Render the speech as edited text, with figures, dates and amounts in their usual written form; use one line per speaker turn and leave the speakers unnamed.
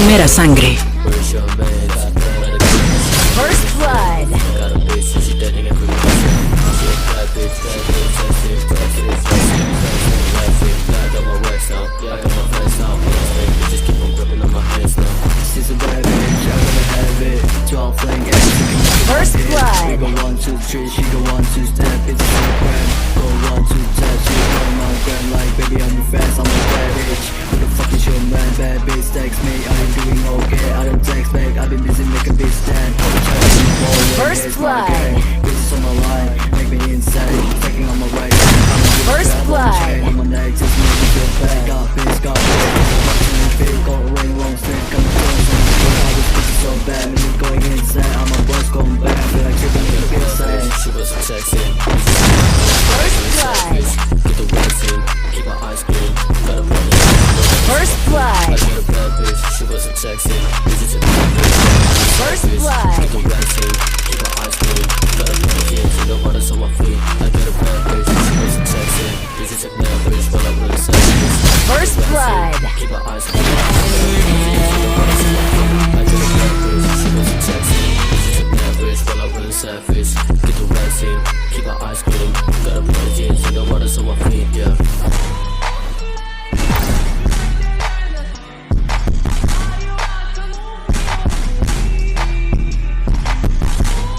Primera sangre.
First blood. First blood.
We go 1, 2, 3, she go 1, 2 step, it's a program. Go 1, 2, tap, she go on my gram like baby I'm your fast, I'm a bad bitch. Who the fuck is your man? Bad bitch text me, I ain't doing okay, I don't text back, I've been busy making bitch stand.
First blood.
Bitches on my line, make me insane, taking on my right hand.
First blood.
I'm on neck, just make me feel bad. Got bitch, watching me feel, got ring, wrong stick, I'm a so bad, me going insane. I'm a boss going back, feel like tripping in the bitch side.
She wasn't texting.
First blood.
Get the rest in, keep her eyes clean. Got a brother.
First
I
blood.
got a bad bitch, she wasn't texting. This is a bad bitch.
First blood.
Get the rest in, keep her eyes clean. Got a brother, yeah, she don't want us on my feet. I got a bad bitch, she wasn't texting. This is a bad bitch, but I wouldn't say this.
First blood.
Keep her eyes clean. I got a bad bitch, she wasn't texting. This is a bad bitch, but I wouldn't savage. Get the rest in, keep her eyes clean. Got a brother, yeah, she don't want us on my feet, yeah.